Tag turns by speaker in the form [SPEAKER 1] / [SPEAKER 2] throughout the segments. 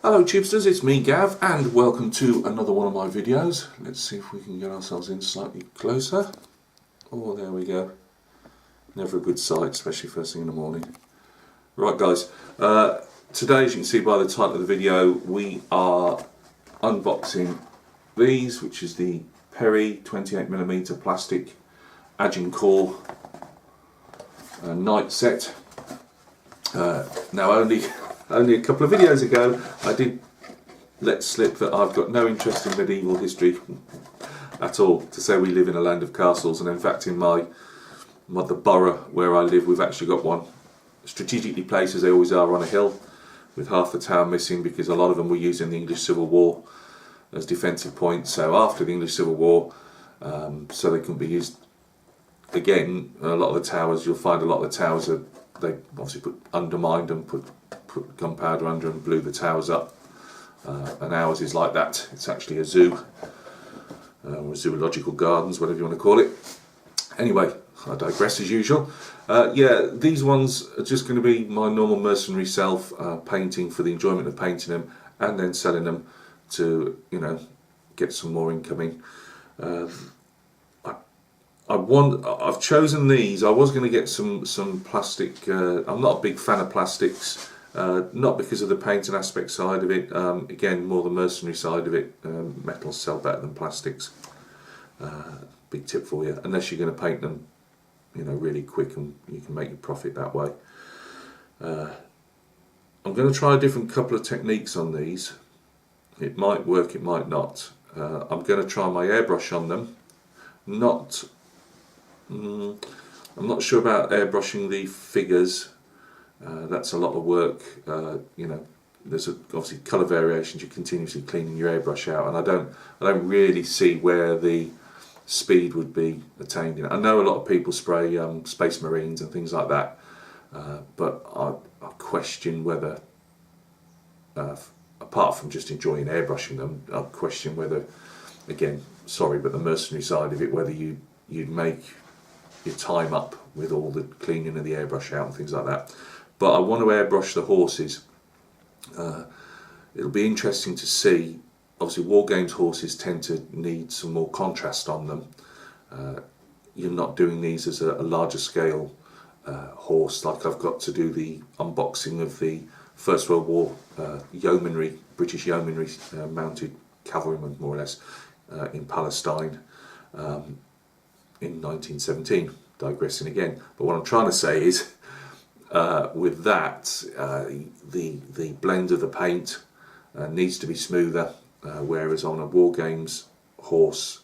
[SPEAKER 1] Hello Chipsters, it's me Gav and welcome to another one of my videos. Let's see if we can get ourselves in slightly closer. Oh, there we go. Never a good sight, especially first thing in the morning. Right guys, today as you can see by the title of the video, we are unboxing these, which is the Perry 28mm plastic Agincourt night set. Now only a couple of videos ago I did let slip that I've got no interest in medieval history at all, to say we live in a land of castles, and in fact in the borough where I live we've actually got one strategically placed, as they always are, on a hill with half the town missing because a lot of them were used in the English Civil War as defensive points. So after the English Civil War, so they couldn't be used again, a lot of the towers, you'll find a lot of the towers are, they obviously undermined and put gunpowder under and blew the towers up, and ours is like that. It's actually a zoo, or zoological gardens, whatever you want to call it. Anyway, I digress as usual. Yeah, these ones are just going to be my normal mercenary self, painting for the enjoyment of painting them and then selling them to, you know, get some more income in. I've chosen these. I was going to get some plastic. I'm not a big fan of plastics, not because of the painting aspect side of it. Again, more the mercenary side of it. Metals sell better than plastics. Big tip for you, unless you're going to paint them, you know, really quick, and you can make your profit that way. I'm going to try a different couple of techniques on these. It might work, it might not. I'm going to try my airbrush on them. I'm not sure about airbrushing the figures. That's a lot of work. You know, there's obviously colour variations. You're continuously cleaning your airbrush out, and I don't really see where the speed would be attained in. I know a lot of people spray Space Marines and things like that, but I question whether, apart from just enjoying airbrushing them, I question whether, again, sorry, but the mercenary side of it, whether you'd make your time up with all the cleaning of the airbrush out and things like that. But I want to airbrush the horses. It'll be interesting to see. Obviously war games horses tend to need some more contrast on them. You're not doing these as a larger scale horse, like I've got to do the unboxing of the First World War yeomanry, British yeomanry mounted cavalrymen, more or less, in Palestine in 1917, digressing again. But what I'm trying to say is, with that, the blend of the paint needs to be smoother, whereas on a war games horse,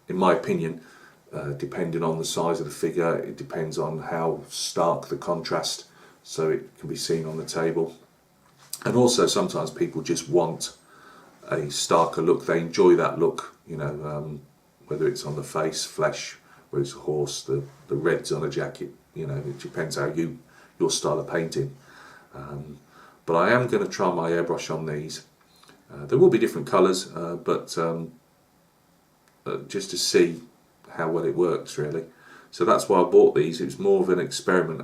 [SPEAKER 1] in my opinion, depending on the size of the figure, it depends on how stark the contrast, so it can be seen on the table. And also sometimes people just want a starker look. They enjoy that look, you know, whether it's on the face, flesh, whether it's a horse, the reds on a jacket, you know, it depends how your style of painting. But I am going to try my airbrush on these. There will be different colours, but just to see how well it works, really. So that's why I bought these. It was more of an experiment.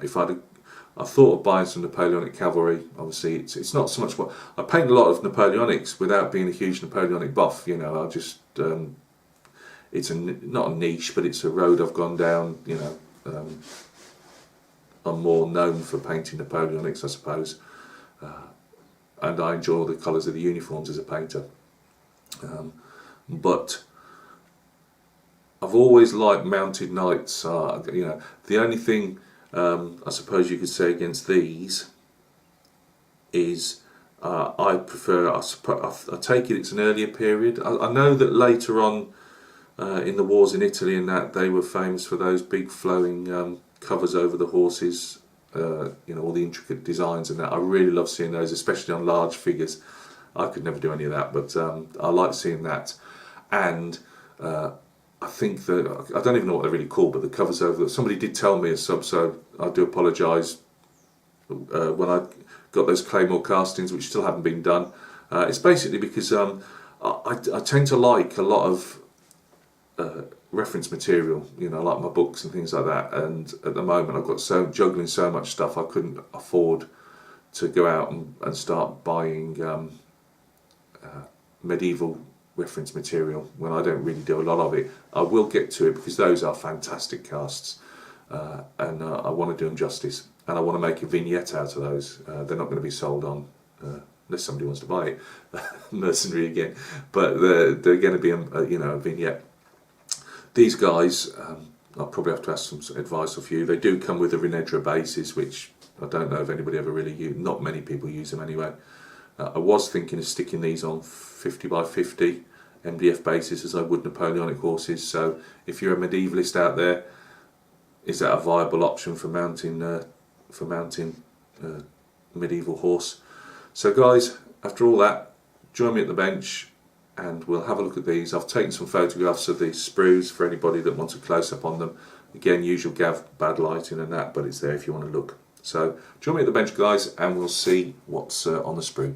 [SPEAKER 1] I thought of buying some Napoleonic cavalry. Obviously, it's not so much what I paint a lot of Napoleonics without being a huge Napoleonic buff. You know, I just it's not a niche, but it's a road I've gone down. You know, I'm more known for painting Napoleonics, I suppose, and I enjoy the colours of the uniforms as a painter. But I've always liked mounted knights. You know, the only thing I suppose you could say against these is I prefer. I take it it's an earlier period. I know that later on in the wars in Italy and that, they were famous for those big flowing covers over the horses. You know, all the intricate designs and that. I really love seeing those, especially on large figures. I could never do any of that, but I like seeing that. And I think that, I don't even know what they're really called, but the covers over, somebody did tell me a sub, so I do apologise, when I got those Claymore castings, which still haven't been done. It's basically because I tend to like a lot of reference material, you know, like my books and things like that, and at the moment I've got juggling so much stuff, I couldn't afford to go out and start buying medieval reference material when I don't really do a lot of it. I will get to it because those are fantastic casts, and I want to do them justice, and I want to make a vignette out of those. They're not going to be sold on, unless somebody wants to buy it, mercenary again, but they're going to be a vignette. These guys, I'll probably have to ask some advice of you. They do come with a Renedra bases, which I don't know if anybody ever really used. Not many people use them anyway. I was thinking of sticking these on 50 by 50 MDF bases as I would Napoleonic horses. So if you're a medievalist out there, is that a viable option for mounting medieval horse? So guys, after all that, join me at the bench and we'll have a look at these. I've taken some photographs of these sprues for anybody that wants a close-up on them. Again, usual Gav, bad lighting and that, but it's there if you want to look. So join me at the bench, guys, and we'll see what's on the sprue.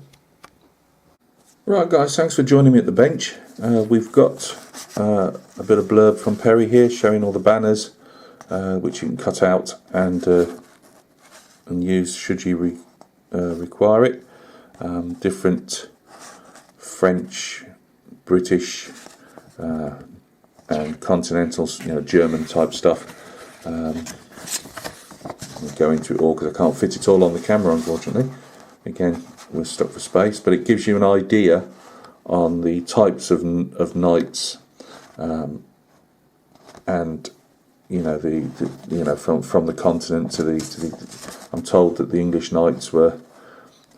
[SPEAKER 1] Right guys, thanks for joining me at the bench. We've got a bit of blurb from Perry here showing all the banners, which you can cut out and use should you require it. Different French, British and continental, German type stuff. I'll go into it all because I can't fit it all on the camera, unfortunately. Again, we're stuck for space, but it gives you an idea on the types of knights, and from the continent to the. I'm told that the English knights were,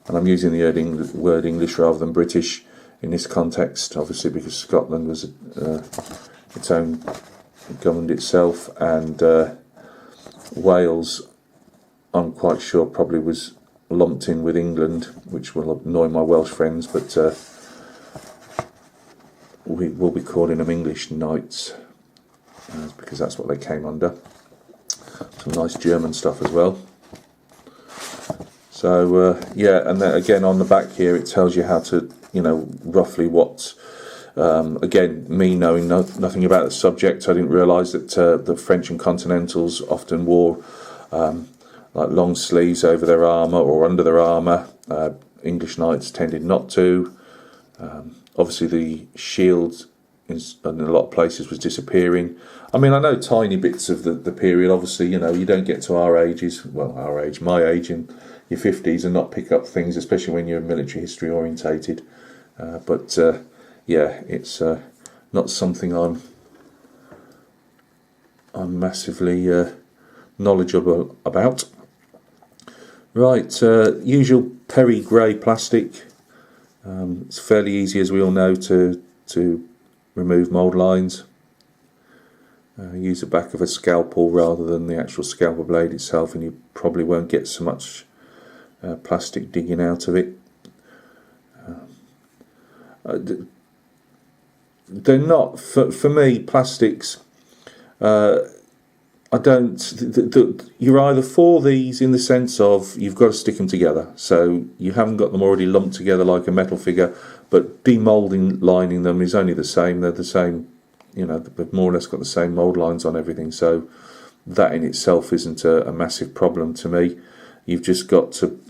[SPEAKER 1] and I'm using the word English rather than British in this context, obviously because Scotland was its own, governed itself, and Wales, I'm quite sure, probably was lumped in with England, which will annoy my Welsh friends, but we will be calling them English knights because that's what they came under. Some nice German stuff as well. So yeah, and then again on the back here it tells you how to, roughly what. Again, me knowing nothing about the subject, I didn't realise that the French and Continentals often wore like long sleeves over their armour or under their armour. English knights tended not to. Obviously the shield in a lot of places was disappearing. I mean, I know tiny bits of the period, obviously, you don't get to our ages, well, my age in your 50s and not pick up things, especially when you're military history orientated. But yeah, it's not something I'm massively knowledgeable about. Right, usual Perry grey plastic. It's fairly easy, as we all know, to remove mould lines. Use the back of a scalpel rather than the actual scalpel blade itself, and you probably won't get so much plastic digging out of it. They're not, for me, plastics. I don't. You're either for these in the sense of you've got to stick them together, so you haven't got them already lumped together like a metal figure, but demoulding lining them is only the same. They're the same, they've more or less got the same mould lines on everything, so that in itself isn't a massive problem to me. You've just got to,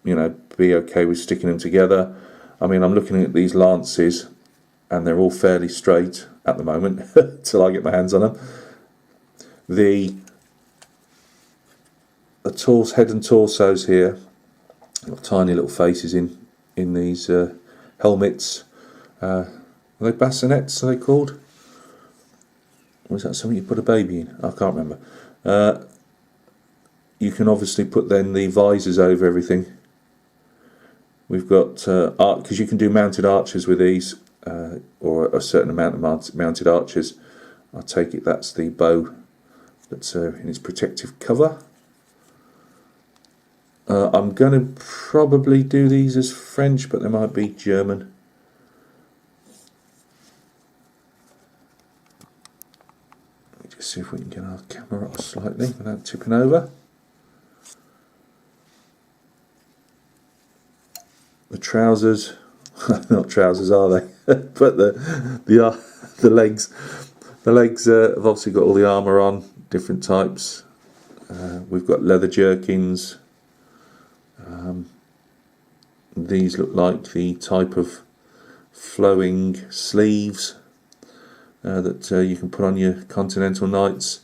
[SPEAKER 1] be okay with sticking them together. I mean, I'm looking at these lances, and they're all fairly straight at the moment till I get my hands on them. The head and torsos here, got tiny little faces in these helmets. Are they bassinets, are they called? Or is that something you put a baby in? I can't remember. You can obviously put then the visors over everything. We've got because you can do mounted archers with these, or a certain amount of mounted archers. I take it that's the bow that's in its protective cover. I'm going to probably do these as French, but they might be German. Let me just see if we can get our camera up slightly without tipping over. The trousers, not trousers are they? But the legs. The legs have obviously got all the armour on, different types. We've got leather jerkins. these look like the type of flowing sleeves that you can put on your continental knights.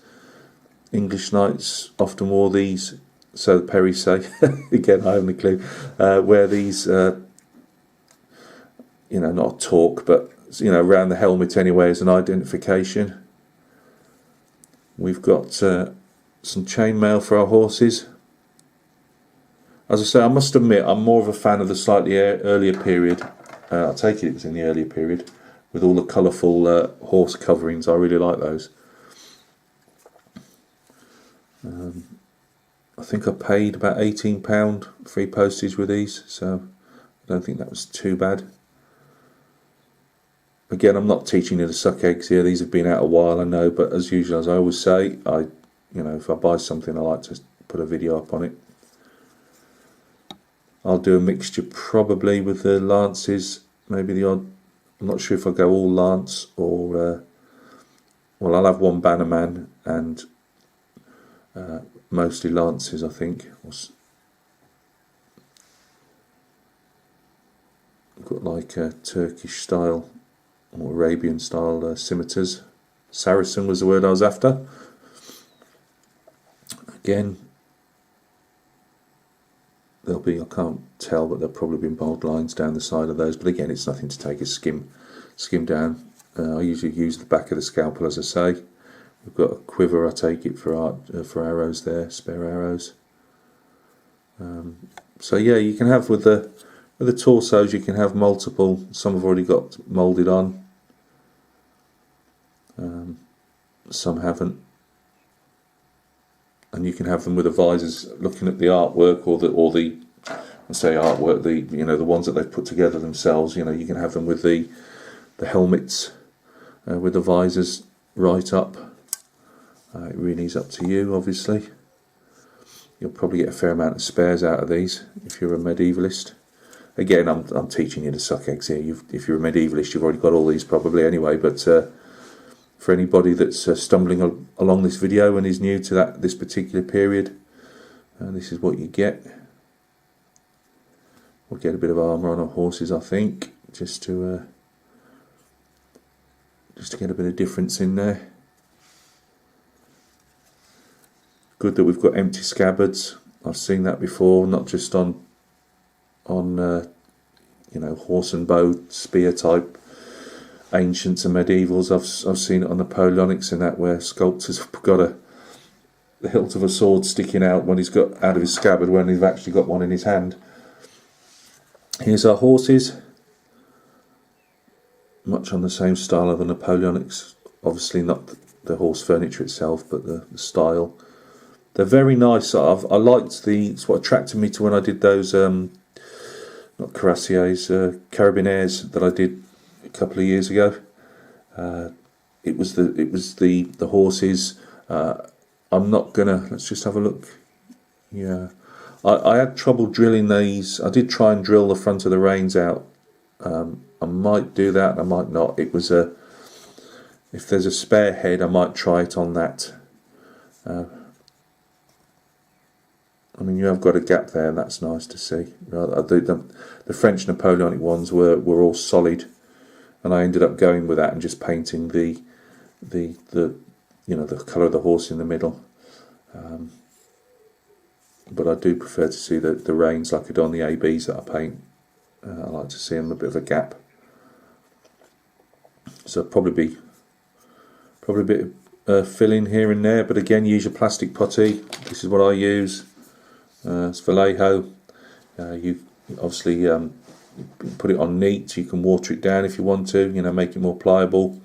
[SPEAKER 1] English knights often wore these, so the Perry say. Again, I haven't a clue. Wear these, not a torque, but around the helmet anyway as an identification. We've got some chainmail for our horses. As I say, I must admit, I'm more of a fan of the slightly earlier period. I take it was in the earlier period, with all the colourful horse coverings. I really like those. I think I paid about £18 free postage with these, so I don't think that was too bad. Again, I'm not teaching you to suck eggs here. These have been out a while, I know, but as usual, as I always say, if I buy something, I like to put a video up on it. I'll do a mixture probably with the lances, maybe the odd. I'm not sure if I'll go all lance or well, I'll have one bannerman and mostly lances, I think. I've got like a Turkish style or Arabian style scimitars. Saracen was the word I was after. Again, there'll be, I can't tell, but there'll probably be bold lines down the side of those, but again, it's nothing to take a skim down. I usually use the back of the scalpel, as I say. We've got a quiver, I take it, for arrows there, spare arrows. So yeah, you can have with the torsos, you can have multiple. Some have already got moulded on, some haven't, and you can have them with the visors. Looking at the artwork or the I say artwork, the ones that they've put together themselves. You can have them with the helmets with the visors right up. It really is up to you, obviously. You'll probably get a fair amount of spares out of these if you're a medievalist. Again, I'm teaching you to suck eggs here. If you're a medievalist, you've already got all these probably anyway. But for anybody that's stumbling along this video and is new to this particular period, this is what you get. We'll get a bit of armour on our horses, I think, just to get a bit of difference in there. Good that we've got empty scabbards. I've seen that before, not just on horse and bow spear type ancients and medievals. I've seen it on Napoleonics and that, where sculptors have got the hilt of a sword sticking out when he's got out of his scabbard when he's actually got one in his hand. Here's our horses, much on the same style of the Napoleonics. Obviously not the horse furniture itself, but the style. They're very nice. I liked it's what attracted me to when I did those not cuirassiers, carabiniers that I did a couple of years ago. It was the horses. I'm not gonna. Let's just have a look. Yeah, I had trouble drilling these. I did try and drill the front of the reins out. I might do that, and I might not. It was if there's a spare head, I might try it on that. I mean, you have got a gap there, and that's nice to see. The French Napoleonic ones were all solid, and I ended up going with that and just painting the colour of the horse in the middle. But I do prefer to see the reins like I do on the ABs that I paint. I like to see them a bit of a gap. So probably a bit of filling here and there, but again, use your plastic putty. This is what I use. It's Vallejo. You obviously put it on neat. You can water it down if you want to, make it more pliable.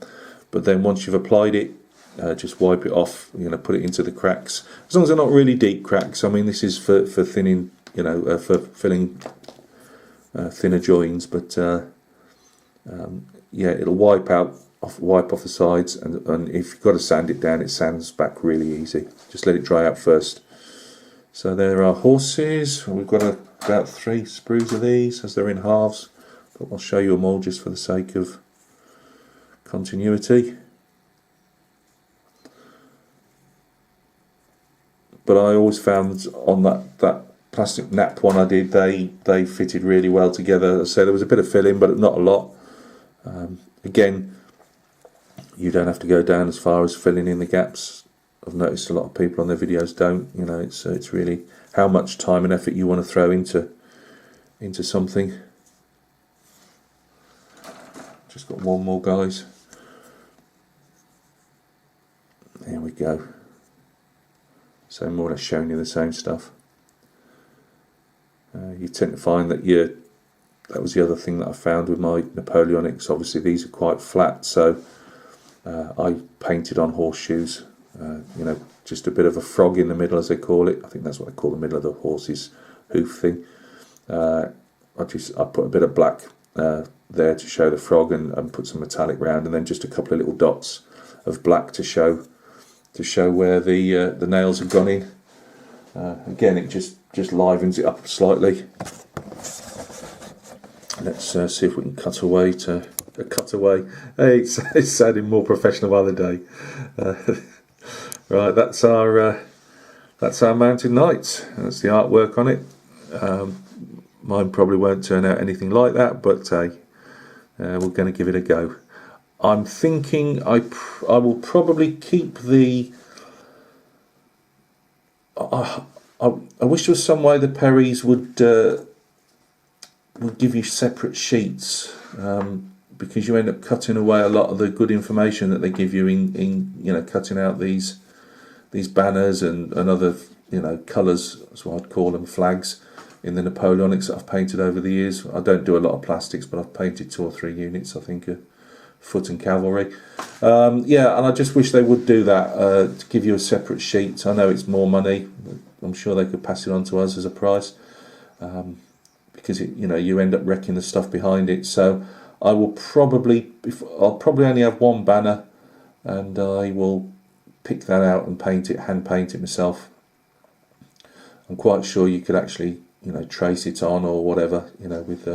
[SPEAKER 1] But then once you've applied it, just wipe it off. Put it into the cracks. As long as they're not really deep cracks. I mean, this is for thinning, for filling thinner joins. But yeah, it'll wipe off the sides, and if you've got to sand it down, it sands back really easy. Just let it dry out first. So there are horses. We've got about 3 sprues of these, as they're in halves, but I'll show you them all just for the sake of continuity. But I always found on that plastic nap one I did, they fitted really well together. So there was a bit of filling, but not a lot. Again, you don't have to go down as far as filling in the gaps. I've noticed a lot of people on their videos don't. You know, it's really how much time and effort you want to throw into something. Just got one more, guys. There we go. So more or less showing you the same stuff. You tend to find that that was the other thing that I found with my Napoleonics. Obviously these are quite flat, so I painted on horseshoes. You know, just a bit of a frog in the middle, as they call it. I think that's what they call the middle of the horse's hoof thing. I put a bit of black there to show the frog, and put some metallic round, and then just a couple of little dots of black to show where the nails have gone in. Again, it just livens it up slightly. Let's see if we can cut away to a cutaway. Hey, it's sounding more professional by the day. Right, that's our Mounted Knights. That's the artwork on it. Mine probably won't turn out anything like that, but we're going to give it a go. I'm thinking I will probably keep the. I wish there was some way the Perrys would give you separate sheets, because you end up cutting away a lot of the good information that they give you in you know, cutting out these banners and other, you know, colours, that's what I'd call them, flags, in the Napoleonics that I've painted over the years. I don't do a lot of plastics, but I've painted 2 or 3 units, I think, of foot and cavalry. Yeah, and I just wish they would do that, to give you a separate sheet. I know it's more money. I'm sure they could pass it on to us as a price, because you know, you end up wrecking the stuff behind it. So I'll probably only have one banner, and I will pick that out and hand paint it myself. I'm quite sure you could actually, you know, trace it on or whatever, you know, with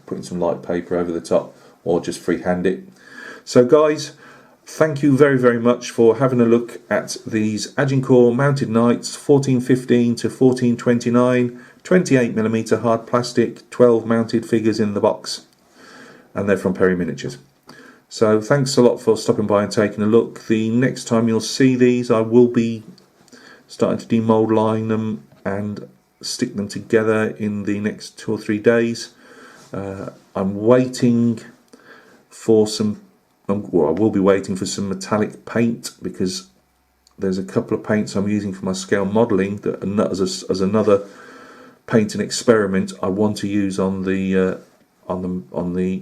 [SPEAKER 1] putting some light paper over the top, or just freehand it. So guys, thank you very, very much for having a look at these Agincourt Mounted Knights 1415 to 1429 28mm hard plastic 12 mounted figures in the box, and they're from Perry Miniatures. So thanks a lot for stopping by and taking a look. The next time you'll see these, I will be starting to demold line them and stick them together in the next 2 or 3 days. I'm waiting for some, well, I will be waiting for some metallic paint, because there's a couple of paints I'm using for my scale modelling that as another painting experiment I want to use on the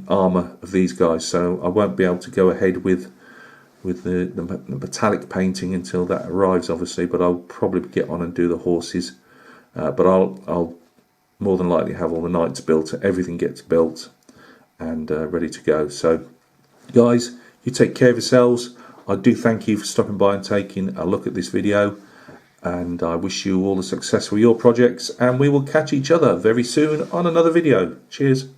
[SPEAKER 1] armour of these guys. So I won't be able to go ahead with the metallic painting until that arrives, obviously, but I'll probably get on and do the horses. But I'll more than likely have all the knights built, everything gets built and ready to go. So guys, you take care of yourselves. I do thank you for stopping by and taking a look at this video, and I wish you all the success with your projects, and we will catch each other very soon on another video. Cheers.